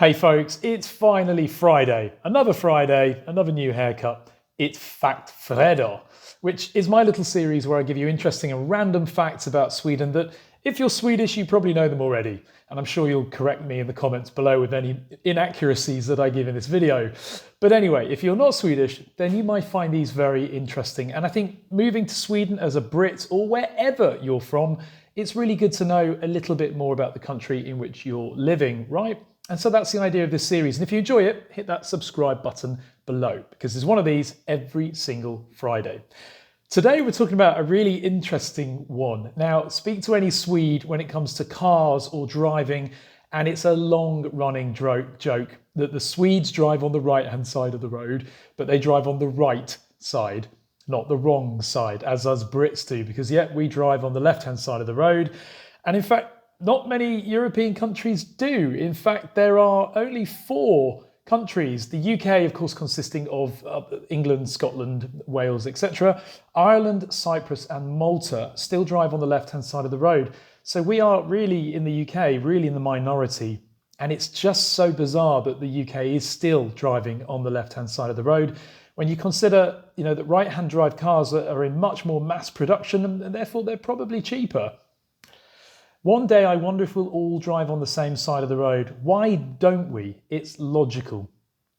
Hey folks, it's finally Friday. Another new haircut. It's Fact Fredag, which is my little series where I give you interesting and random facts about Sweden that, if you're Swedish, you probably know them already. And I'm sure you'll correct me in the comments below with any inaccuracies that I give in this video. But anyway, if you're not Swedish, then you might find these very interesting. And I think moving to Sweden as a Brit or wherever you're from, it's really good to know a little bit more about the country in which you're living, right? And so that's the idea of this series. And if you enjoy it, hit that subscribe button below, because there's one of these every single Friday. Today, we're talking about a really interesting one. Now, speak to any Swede when it comes to cars or driving, and it's a long-running joke that the Swedes drive on the right-hand side of the road, but they drive on the right side, not the wrong side, as us Brits do, because yet we drive on the left-hand side of the road. And in fact, not many European countries do. In fact, there are only 4 countries, the UK, of course, consisting of England, Scotland, Wales, etc. Ireland, Cyprus and Malta still drive on the left-hand side of the road. So we are really, in the UK, really in the minority. And it's just so bizarre that the UK is still driving on the left-hand side of the road when you consider, that right-hand drive cars are in much more mass production and therefore they're probably cheaper. One day I wonder if we'll all drive on the same side of the road. Why don't we? It's logical.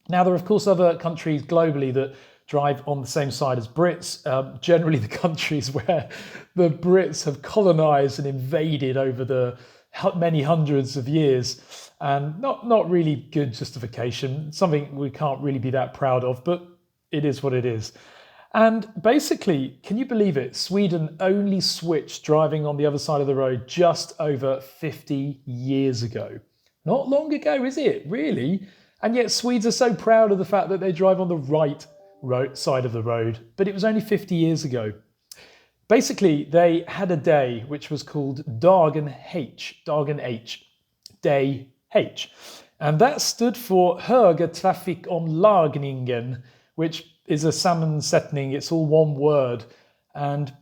Now, there are of course other countries globally that drive on the same side as Brits, generally the countries where the Brits have colonised and invaded over the many hundreds of years, and not really good justification, something we can't really be that proud of, but it is what it is. And basically, can you believe it? Sweden only switched driving on the other side of the road just over 50 years ago. Not long ago, is it? Really? And yet Swedes are so proud of the fact that they drive on the right side of the road, but it was only 50 years ago. Basically, they had a day which was called Dagen H, Day H. And that stood for Högertrafikomläggningen, which is a sammansättning, it's all one word. And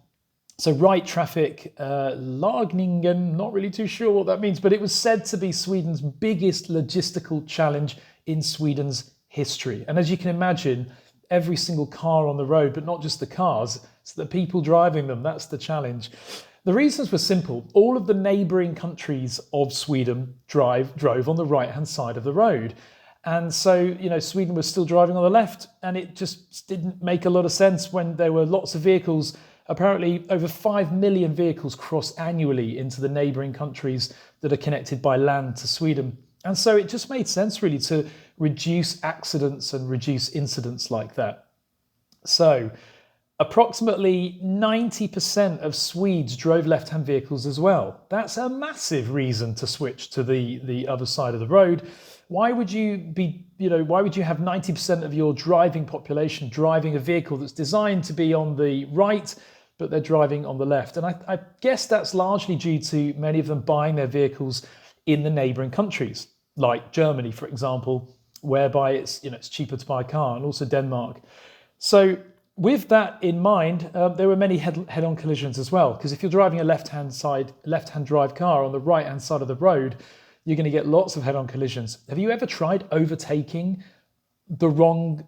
so right traffic, lagningen, not really too sure what that means, but it was said to be Sweden's biggest logistical challenge in Sweden's history. And as you can imagine, every single car on the road, but not just the cars, it's the people driving them, that's the challenge. The reasons were simple. All of the neighbouring countries of Sweden drove on the right-hand side of the road. And so, Sweden was still driving on the left, and it just didn't make a lot of sense when there were lots of vehicles. Apparently, over 5 million vehicles cross annually into the neighbouring countries that are connected by land to Sweden. And so it just made sense, really, to reduce accidents and reduce incidents like that. So approximately 90% of Swedes drove left-hand vehicles as well. That's a massive reason to switch to the other side of the road. Why would you have 90% of your driving population driving a vehicle that's designed to be on the right, but they're driving on the left? And I guess that's largely due to many of them buying their vehicles in the neighbouring countries, like Germany, for example, whereby it's cheaper to buy a car, and also Denmark. So with that in mind, there were many head-on collisions as well, because if you're driving a left-hand drive car on the right-hand side of the road, you're going to get lots of head-on collisions. Have you ever tried overtaking the wrong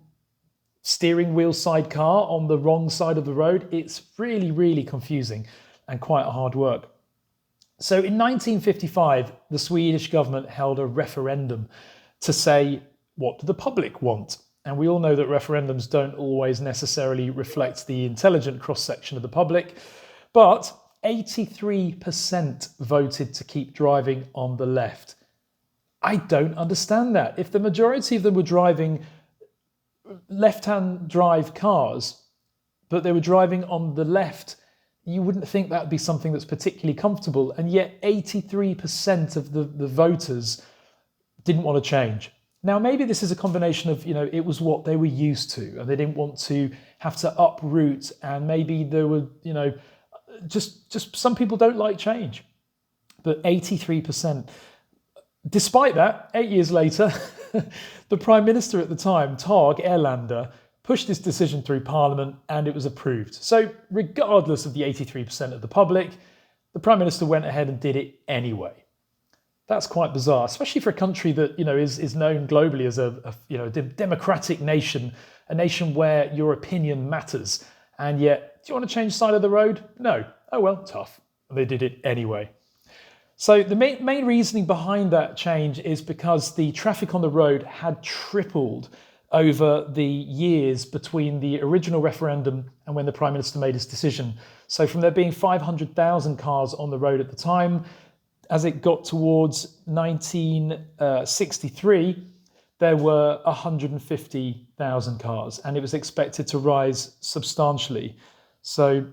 steering wheel side car on the wrong side of the road? It's really, really confusing and quite hard work. So in 1955, the Swedish government held a referendum to say, what do the public want? And we all know that referendums don't always necessarily reflect the intelligent cross-section of the public, but 83% voted to keep driving on the left. I don't understand that. If the majority of them were driving left-hand drive cars, but they were driving on the left, you wouldn't think that would be something that's particularly comfortable. And yet 83% of the voters didn't want to change. Now, maybe this is a combination of, it was what they were used to and they didn't want to have to uproot, and maybe there were, just some people don't like change. But 83%. Despite that, 8 years later, the Prime Minister at the time, Tage Erlander, pushed this decision through Parliament and it was approved. So regardless of the 83% of the public, the Prime Minister went ahead and did it anyway. That's quite bizarre, especially for a country that is known globally as a democratic nation, a nation where your opinion matters. And yet, do you want to change side of the road? No. Oh well, tough. And they did it anyway. So the main reasoning behind that change is because the traffic on the road had tripled over the years between the original referendum and when the Prime Minister made his decision. So from there being 500,000 cars on the road at the time, as it got towards 1963, there were 150,000 cars, and it was expected to rise substantially. So,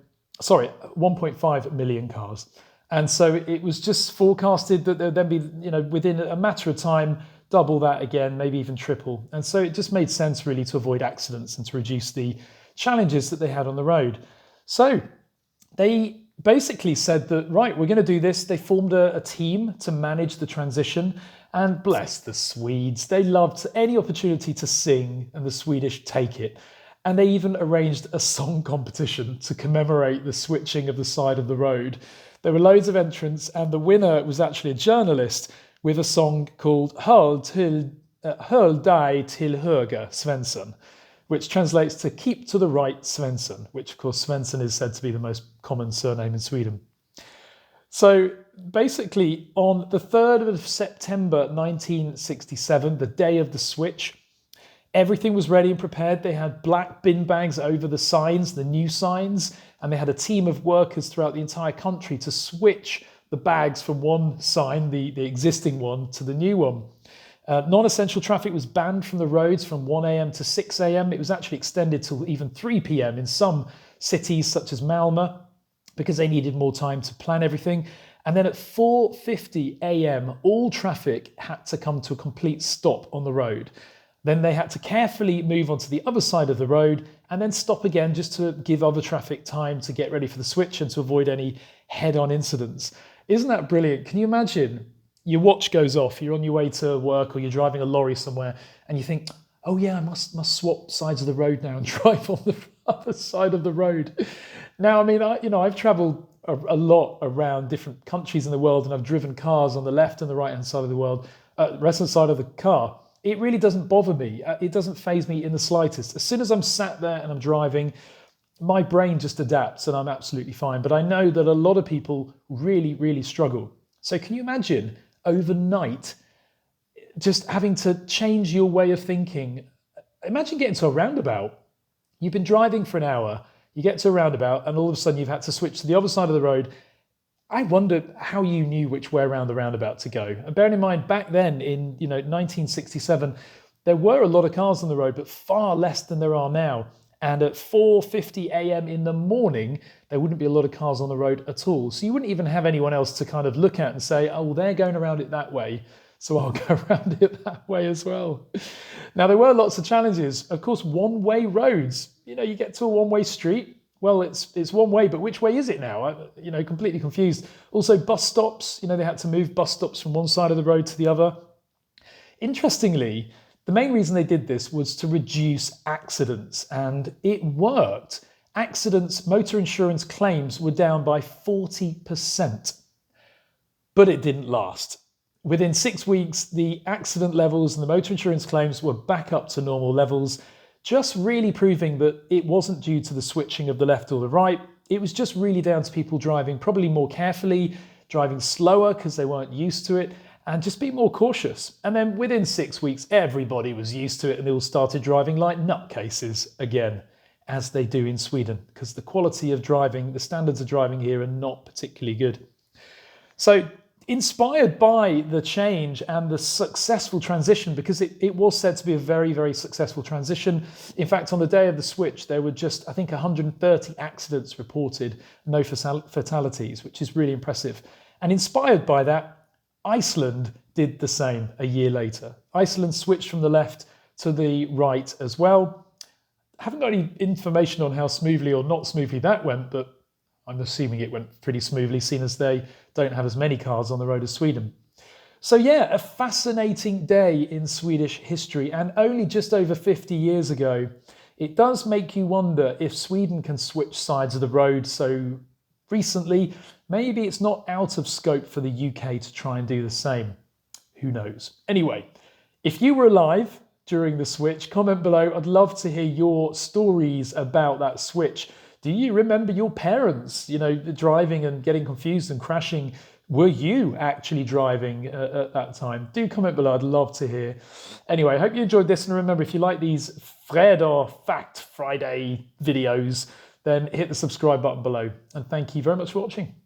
1.5 million cars. And so it was just forecasted that there'd then be, within a matter of time, double that again, maybe even triple. And so it just made sense really to avoid accidents and to reduce the challenges that they had on the road. So they basically said that, right, we're going to do this. They formed a team to manage the transition, and bless the Swedes, they loved any opportunity to sing, and the Swedish take it. And they even arranged a song competition to commemorate the switching of the side of the road. There were loads of entrants, and the winner was actually a journalist with a song called Höll dig till höger, Svensson, which translates to keep to the right, Svensson, which of course Svensson is said to be the most common surname in Sweden. So basically on the 3rd of September 1967, the day of the switch, everything was ready and prepared. They had black bin bags over the signs, the new signs, and they had a team of workers throughout the entire country to switch the bags from one sign, the existing one, to the new one. Non-essential traffic was banned from the roads from 1 a.m. to 6 a.m. It was actually extended till even 3 p.m. in some cities such as Malmö, because they needed more time to plan everything. And then at 4:50 a.m., all traffic had to come to a complete stop on the road. Then they had to carefully move onto the other side of the road and then stop again just to give other traffic time to get ready for the switch and to avoid any head-on incidents. Isn't that brilliant? Can you imagine? Your watch goes off, you're on your way to work, or you're driving a lorry somewhere, and you think, oh yeah, I must swap sides of the road now and drive on the other side of the road. Now, I mean, I've traveled a lot around different countries in the world, and I've driven cars on the left and the right-hand side of the world, right-hand side of the car. It really doesn't bother me. It doesn't faze me in the slightest. As soon as I'm sat there and I'm driving, my brain just adapts and I'm absolutely fine. But I know that a lot of people really, really struggle. So can you imagine overnight just having to change your way of thinking? Imagine getting to a roundabout. You've been driving for an hour, you get to a roundabout, and all of a sudden you've had to switch to the other side of the road. I wonder how you knew which way around the roundabout to go. And bearing in mind, back then in 1967, there were a lot of cars on the road, but far less than there are now. And at 4:50 a.m. in the morning, there wouldn't be a lot of cars on the road at all. So you wouldn't even have anyone else to kind of look at and say, oh, well, they're going around it that way, so I'll go around it that way as well. Now, there were lots of challenges. Of course, one-way roads. You get to a one-way street. Well, it's one way, but which way is it now? Completely confused. Also, bus stops. They had to move bus stops from one side of the road to the other. Interestingly, the main reason they did this was to reduce accidents, and it worked. Accidents, motor insurance claims were down by 40%, but it didn't last. Within 6 weeks, the accident levels and the motor insurance claims were back up to normal levels, just really proving that it wasn't due to the switching of the left or the right. It was just really down to people driving probably more carefully, driving slower because they weren't used to it, and just be more cautious. And then within 6 weeks, everybody was used to it and they all started driving like nutcases again, as they do in Sweden, because the quality of driving, the standards of driving here are not particularly good. So inspired by the change and the successful transition, because it was said to be a very, very successful transition. In fact, on the day of the switch, there were just, I think, 130 accidents reported, no fatalities, which is really impressive. And inspired by that, Iceland did the same a year later. Iceland switched from the left to the right as well. I haven't got any information on how smoothly or not smoothly that went, but I'm assuming it went pretty smoothly, seeing as they don't have as many cars on the road as Sweden. So yeah, a fascinating day in Swedish history, and only just over 50 years ago. It does make you wonder if Sweden can switch sides of the road so recently. Maybe it's not out of scope for the UK to try and do the same. who knows? Anyway, if you were alive during the switch, comment below. I'd love to hear your stories about that switch. Do you remember your parents, driving and getting confused and crashing? Were you actually driving at that time? Do comment below. I'd love to hear. Anyway, I hope you enjoyed this. And remember, if you like these FREDAG Fact Friday videos, then hit the subscribe button below. And thank you very much for watching.